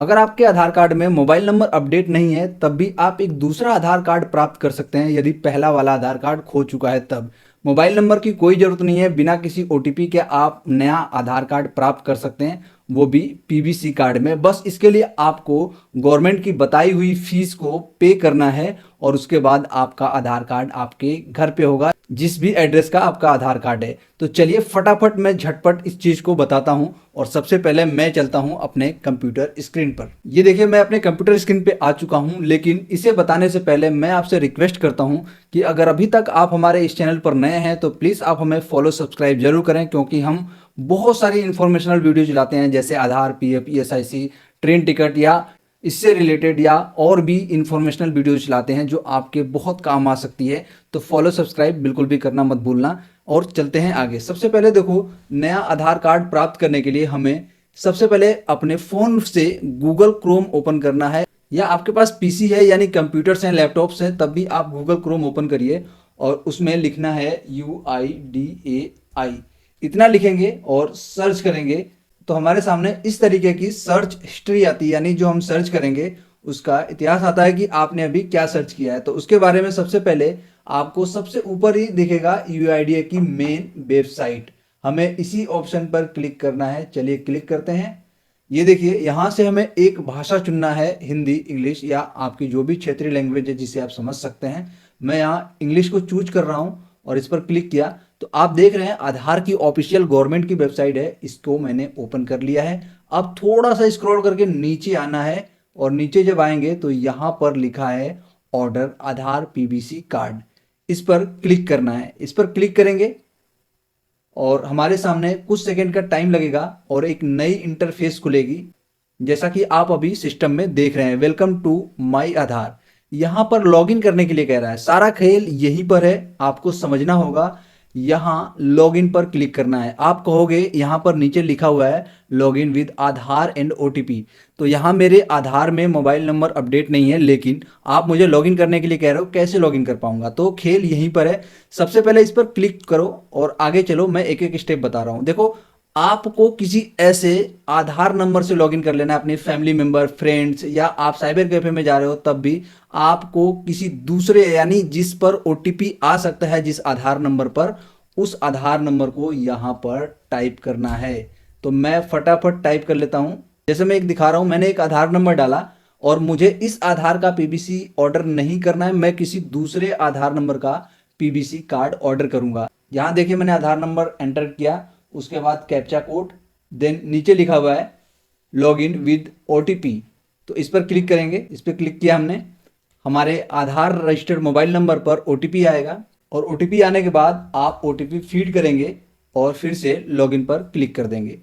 अगर आपके आधार कार्ड में मोबाइल नंबर अपडेट नहीं है तब भी आप एक दूसरा आधार कार्ड प्राप्त कर सकते हैं। यदि पहला वाला आधार कार्ड खो चुका है तब मोबाइल नंबर की कोई ज़रूरत नहीं है, बिना किसी ओटीपी के आप नया आधार कार्ड प्राप्त कर सकते हैं, वो भी पीवीसी कार्ड में। बस इसके लिए आपको गवर्नमेंट की बताई हुई फीस को पे करना है और उसके बाद आपका आधार कार्ड आपके घर पे होगा, जिस भी एड्रेस का आपका आधार कार्ड है। तो चलिए फटाफट मैं झटपट इस चीज़ को बताता हूं और सबसे पहले मैं चलता हूं अपने कंप्यूटर स्क्रीन पर। ये देखिए मैं अपने कंप्यूटर स्क्रीन पे आ चुका हूं, लेकिन इसे बताने से पहले मैं आपसे रिक्वेस्ट करता हूं कि अगर अभी तक आप हमारे इस चैनल पर नए हैं तो प्लीज़ आप हमें फॉलो सब्सक्राइब जरूर करें, क्योंकि हम बहुत सारी इंफॉर्मेशनल वीडियो लाते हैं, जैसे आधार, पीएफ, ईएसआईसी, ट्रेन टिकट या इससे रिलेटेड या और भी इंफॉर्मेशनल वीडियोज लाते हैं जो आपके बहुत काम आ सकती है। तो फॉलो सब्सक्राइब बिल्कुल भी करना मत भूलना। और चलते हैं आगे। सबसे पहले देखो, नया आधार कार्ड प्राप्त करने के लिए हमें सबसे पहले अपने फ़ोन से गूगल क्रोम ओपन करना है, या आपके पास पीसी है यानी कंप्यूटर्स हैं, लैपटॉप्स हैं, तब भी आप गूगल क्रोम ओपन करिए और उसमें लिखना है UIDAI। इतना लिखेंगे और सर्च करेंगे तो हमारे सामने इस तरीके की सर्च हिस्ट्री आती है, यानी जो हम सर्च करेंगे उसका इतिहास आता है कि आपने अभी क्या सर्च किया है। तो उसके बारे में सबसे पहले आपको सबसे ऊपर ही दिखेगा यूआईडीए की मेन वेबसाइट, हमें इसी ऑप्शन पर क्लिक करना है। चलिए क्लिक करते हैं। ये देखिए यहाँ से हमें एक भाषा चुनना है, हिंदी, इंग्लिश या आपकी जो भी क्षेत्रीय लैंग्वेज है जिसे आप समझ सकते हैं। मैं यहाँ इंग्लिश को चूज कर रहा हूँ और इस पर क्लिक किया तो आप देख रहे हैं आधार की ऑफिशियल गवर्नमेंट की वेबसाइट है, इसको मैंने ओपन कर लिया है। अब थोड़ा सा स्क्रॉल करके नीचे आना है और नीचे जब आएंगे तो यहाँ पर लिखा है ऑर्डर आधार पीबीसी कार्ड, इस पर क्लिक करना है। इस पर क्लिक करेंगे और हमारे सामने कुछ सेकंड का टाइम लगेगा और एक नई इंटरफेस खुलेगी, जैसा कि आप अभी सिस्टम में देख रहे हैं। वेलकम टू माई आधार, यहाँ पर लॉगिन करने के लिए कह रहा है। सारा खेल यहीं पर है, आपको समझना होगा। यहाँ लॉगिन पर क्लिक करना है। आप कहोगे यहाँ पर नीचे लिखा हुआ है login with Aadhaar and OTP, तो यहाँ मेरे आधार में मोबाइल नंबर अपडेट नहीं है, लेकिन आप मुझे लॉगिन करने के लिए कह रहे हो, कैसे लॉगिन कर पाऊंगा? तो खेल यहीं पर है। सबसे पहले इस पर क्लिक करो और आगे चलो, मैं एक एक स्टेप बता रहा हूँ। देखो, आपको किसी ऐसे आधार नंबर से लॉगिन कर लेना है, अपने फैमिली मेंबर, फ्रेंड्स, या आप साइबर कैफे में जा रहे हो तब भी आपको किसी दूसरे यानी जिस पर ओटीपी आ सकता है जिस आधार नंबर पर, उस आधार नंबर को यहाँ पर टाइप करना है। तो मैं फटाफट टाइप कर लेता हूँ। जैसे मैं एक दिखा रहा हूँ, मैंने एक आधार नंबर डाला और मुझे इस आधार का पीबीसी ऑर्डर नहीं करना है, मैं किसी दूसरे आधार नंबर का पीबीसी कार्ड ऑर्डर करूंगा। यहाँ देखिए मैंने आधार नंबर एंटर किया, उसके बाद कैप्चा कोड, देन नीचे लिखा हुआ है लॉगिन विद ओटीपी, तो इस पर क्लिक करेंगे। इस पर क्लिक किया हमने, हमारे आधार रजिस्टर्ड मोबाइल नंबर पर ओटीपी आएगा और ओटीपी आने के बाद आप ओटीपी फीड करेंगे और फिर से लॉगिन पर क्लिक कर देंगे।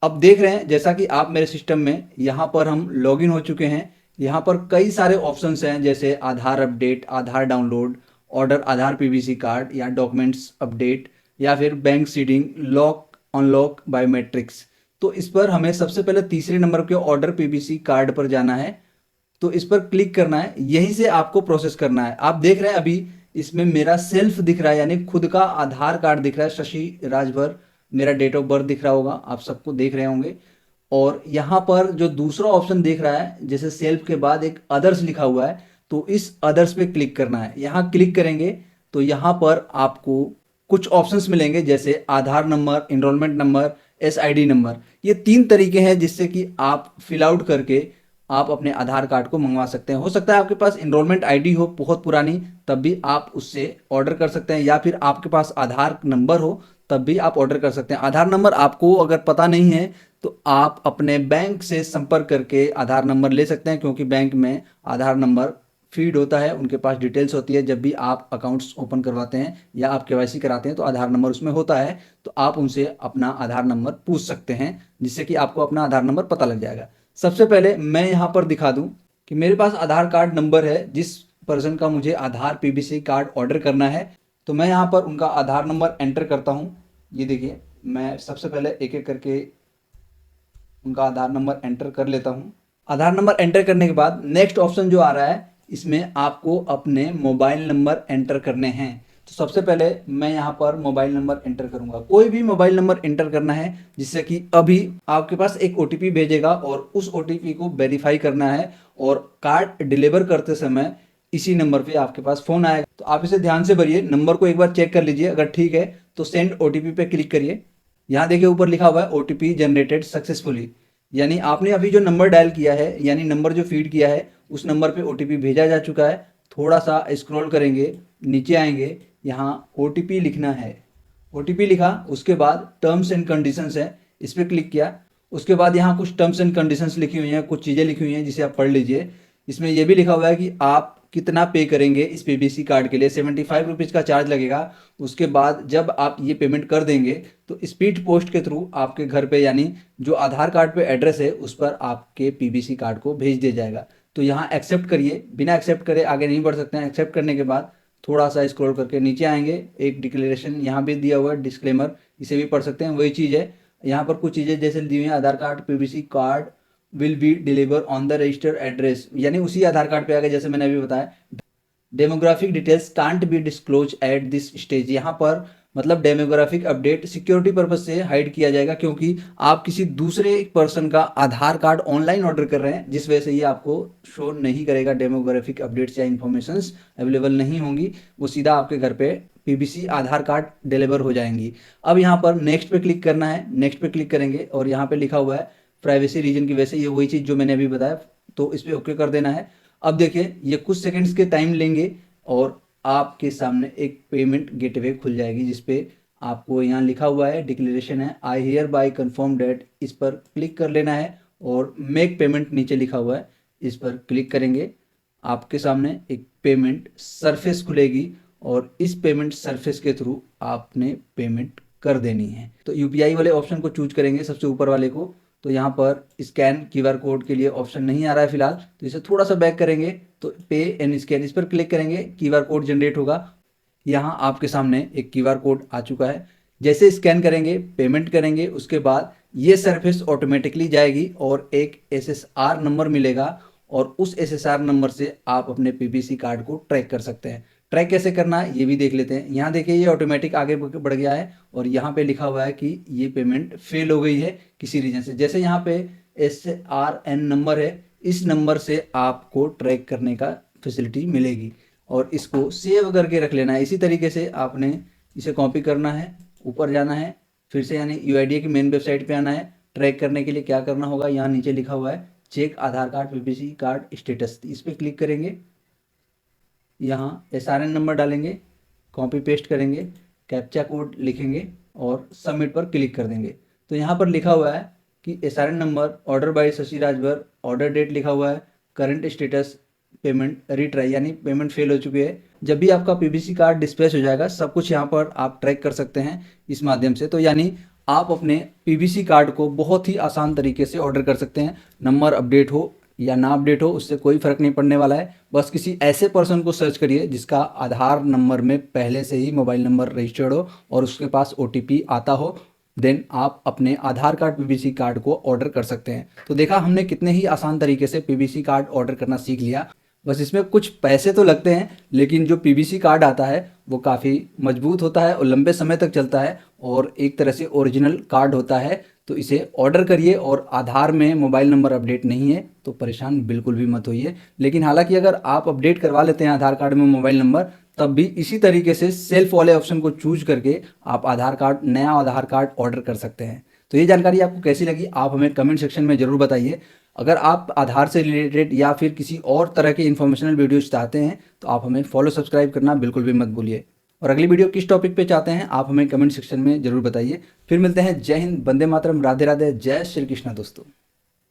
अब देख रहे हैं जैसा कि आप मेरे सिस्टम में, यहाँ पर हम लॉगिन हो चुके हैं। यहाँ पर कई सारे ऑप्शंस हैं, जैसे आधार अपडेट, आधार डाउनलोड, ऑर्डर आधार पीवीसी कार्ड या डॉक्यूमेंट्स अपडेट, या फिर bank seeding, lock unlock, biometrics. तो इस पर हमें सबसे पहले तीसरे नंबर के ऑर्डर पीवीसी कार्ड पर जाना है, तो इस पर क्लिक करना है। यहीं से आपको प्रोसेस करना है। आप देख रहे हैं अभी इसमें मेरा सेल्फ दिख रहा है, यानी खुद का आधार कार्ड दिख रहा है, शशि राजभर, मेरा डेट ऑफ बर्थ दिख रहा होगा, आप सबको देख रहे होंगे। और यहाँ पर जो दूसरा ऑप्शन देख रहा है, जैसे सेल्फ के बाद एक अदर्स लिखा हुआ है, तो इस अदर्स पे क्लिक करना है। यहाँ क्लिक करेंगे तो यहाँ पर आपको कुछ ऑप्शंस मिलेंगे, जैसे Aadhaar number, enrolment number, SID number. ये तीन तरीके हैं जिससे कि आप फिल आउट करके आप अपने आधार कार्ड को मंगवा सकते हैं। हो सकता है आपके पास इनरोलमेंट आईडी हो बहुत पुरानी, तब भी आप उससे ऑर्डर कर सकते हैं, या फिर आपके पास आधार नंबर हो तब भी आप ऑर्डर कर सकते हैं। आधार नंबर आपको अगर पता नहीं है तो आप अपने बैंक से संपर्क करके आधार नंबर ले सकते हैं, क्योंकि बैंक में आधार नंबर फीड होता है, उनके पास डिटेल्स होती है। जब भी आप अकाउंट्स ओपन करवाते हैं या आप केवाईसी कराते हैं तो आधार नंबर उसमें होता है, तो आप उनसे अपना आधार नंबर पूछ सकते हैं, जिससे कि आपको अपना आधार नंबर पता लग जाएगा। सबसे पहले मैं यहाँ पर दिखा दूँ कि मेरे पास आधार कार्ड नंबर है, जिस पर्सन का मुझे आधार पीबीसी कार्ड ऑर्डर करना है। तो मैं यहाँ पर उनका आधार नंबर एंटर करता हूँ। ये देखिए मैं सबसे पहले एक एक करके उनका आधार नंबर एंटर कर लेता हूँ। आधार नंबर एंटर करने के बाद नेक्स्ट ऑप्शन जो आ रहा है, इसमें आपको अपने मोबाइल नंबर एंटर करने हैं। तो सबसे पहले मैं यहाँ पर मोबाइल नंबर एंटर करूंगा। कोई भी मोबाइल नंबर एंटर करना है जिससे कि अभी आपके पास एक ओटीपी भेजेगा और उस ओटीपी को वेरीफाई करना है और कार्ड डिलीवर करते समय इसी नंबर पे आपके पास फोन आएगा। तो आप इसे ध्यान से भरिए, नंबर को एक बार चेक कर लीजिए, अगर ठीक है तो सेंड ओटीपी पे क्लिक करिए। यहाँ देखिए ऊपर लिखा हुआ है ओटीपी जनरेटेड सक्सेसफुली, यानी आपने अभी जो नंबर डायल किया है यानी नंबर जो फीड किया है उस नंबर पे ओटीपी भेजा जा चुका है। थोड़ा सा स्क्रॉल करेंगे, नीचे आएंगे, यहाँ ओटीपी लिखना है। ओटीपी लिखा, उसके बाद टर्म्स एंड कंडीशंस है, इस पर क्लिक किया। उसके बाद यहाँ कुछ टर्म्स एंड कंडीशंस लिखी हुई हैं, कुछ चीज़ें लिखी हुई हैं जिसे आप पढ़ लीजिए। इसमें यह भी लिखा हुआ है कि आप कितना पे करेंगे इस पीबीसी कार्ड के लिए। 75 रुपीज़ का चार्ज लगेगा। उसके बाद जब आप ये पेमेंट कर देंगे तो स्पीड पोस्ट के थ्रू आपके घर पे, यानी जो आधार कार्ड पे एड्रेस है उस पर आपके पीबीसी कार्ड को भेज दिया जाएगा। तो यहाँ एक्सेप्ट करिए, बिना एक्सेप्ट करे आगे नहीं बढ़ सकते हैं। एक्सेप्ट करने के बाद थोड़ा सा स्क्रॉल करके नीचे आएंगे, एक डिक्लेरेशन यहाँ भी दिया हुआ है, डिस्क्लेमर, इसे भी पढ़ सकते हैं, वही चीज़ है। यहाँ पर कुछ चीज़ें जैसे दी हुई हैं, Aadhaar card PVC card will be deliver on the registered address, यानी उसी आधार कार्ड पे आगे जैसे मैंने अभी बताया। Demographic details can't be disclose at this stage, यहाँ पर मतलब डेमोग्राफिक अपडेट सिक्योरिटी पर्पज से हाइड किया जाएगा, क्योंकि आप किसी दूसरे पर्सन का आधार कार्ड ऑनलाइन ऑर्डर कर रहे हैं, जिस वजह से ये आपको शो नहीं करेगा। डेमोग्राफिक अपडेट्स या इन्फॉर्मेशंस अवेलेबल नहीं होंगी, वो सीधा आपके घर पे पीबीसी आधार कार्ड डिलीवर हो जाएंगी। अब यहाँ पर नेक्स्ट पे क्लिक करना है, नेक्स्ट पे क्लिक करेंगे और यहाँ पे लिखा हुआ है प्राइवेसी रीजन की वजह से, ये वही चीज़ जो मैंने अभी बताया, तो इस पर ओके कर देना है। अब देखिए ये कुछ सेकंड्स के टाइम लेंगे और आपके सामने एक पेमेंट गेटवे खुल जाएगी, जिसपे आपको यहाँ लिखा हुआ है डिक्लेरेशन है, I hereby confirm that, इस पर क्लिक कर लेना है और मेक पेमेंट नीचे लिखा हुआ है, इस पर क्लिक करेंगे। आपके सामने एक पेमेंट सरफेस खुलेगी और इस पेमेंट सरफेस के थ्रू आपने पेमेंट कर देनी है। तो यूपीआई वाले ऑप्शन को चूज करेंगे, सबसे ऊपर वाले को। तो यहाँ पर स्कैन क्यूआर कोड के लिए ऑप्शन नहीं आ रहा है फिलहाल, तो इसे थोड़ा सा बैक करेंगे तो पे एंड स्कैन, इस पर क्लिक करेंगे, क्यूआर कोड जनरेट होगा। यहाँ आपके सामने एक क्यूआर कोड आ चुका है। जैसे स्कैन करेंगे, पेमेंट करेंगे, उसके बाद ये सरफेस ऑटोमेटिकली जाएगी और एक एसएसआर नंबर मिलेगा और उस एसएसआर नंबर से आप अपने पीबीसी कार्ड को ट्रैक कर सकते हैं। ट्रैक कैसे करना है ये भी देख लेते हैं। यहाँ देखिए ये ऑटोमेटिक आगे बढ़ गया है और यहाँ पे लिखा हुआ है कि ये पेमेंट फेल हो गई है किसी रीजन से। जैसे यहाँ पे SRN नंबर है, इस नंबर से आपको ट्रैक करने का फैसिलिटी मिलेगी और इसको सेव करके रख लेना है। इसी तरीके से आपने इसे कॉपी करना है, ऊपर जाना है, फिर से यानी UIDAI की मेन वेबसाइट पे आना है। ट्रैक करने के लिए क्या करना होगा, यहाँ नीचे लिखा हुआ है चेक आधार कार्ड पीबीसी कार्ड स्टेटस, इस पर क्लिक करेंगे। यहाँ SRN नंबर डालेंगे, कॉपी पेस्ट करेंगे, कैप्चा कोड लिखेंगे और सबमिट पर क्लिक कर देंगे। तो यहाँ पर लिखा हुआ है कि SRN number order by Shashi Rajbhar, order date लिखा हुआ है, करंट स्टेटस पेमेंट रिट्राई, यानी पेमेंट फेल हो चुकी है। जब भी आपका पीबीसी कार्ड डिस्पैच हो जाएगा सब कुछ यहाँ पर आप ट्रैक कर सकते हैं इस माध्यम से। तो यानी आप अपने पीबीसी कार्ड को बहुत ही आसान तरीके से ऑर्डर कर सकते हैं। नंबर अपडेट हो या ना अपडेट हो उससे कोई फर्क नहीं पड़ने वाला है। बस किसी ऐसे पर्सन को सर्च करिए जिसका आधार नंबर में पहले से ही मोबाइल नंबर रजिस्टर्ड हो और उसके पास ओटीपी आता हो, देन आप अपने आधार कार्ड पीबीसी कार्ड को ऑर्डर कर सकते हैं। तो देखा हमने कितने ही आसान तरीके से पीबीसी कार्ड ऑर्डर करना सीख लिया। बस इसमें कुछ पैसे तो लगते हैं, लेकिन जो पीबीसी कार्ड आता है वो काफ़ी मजबूत होता है और लंबे समय तक चलता है और एक तरह से ओरिजिनल कार्ड होता है। तो इसे ऑर्डर करिए और आधार में मोबाइल नंबर अपडेट नहीं है तो परेशान बिल्कुल भी मत होइए। लेकिन हालांकि अगर आप अपडेट करवा लेते हैं आधार कार्ड में मोबाइल नंबर, तब भी इसी तरीके से सेल्फ वाले ऑप्शन को चूज करके आप नया आधार कार्ड ऑर्डर कर सकते हैं। तो ये जानकारी आपको कैसी लगी आप हमें कमेंट सेक्शन में ज़रूर बताइए। अगर आप आधार से रिलेटेड या फिर किसी और तरह के इन्फॉर्मेशनल वीडियोज चाहते हैं तो आप हमें फॉलो सब्सक्राइब करना बिल्कुल भी मत भूलिए। और अगली वीडियो किस टॉपिक पे चाहते हैं आप हमें कमेंट सेक्शन में जरूर बताइए। फिर मिलते हैं। जय हिंद, वंदे मातरम, राधे राधे, जय श्री कृष्णा दोस्तों।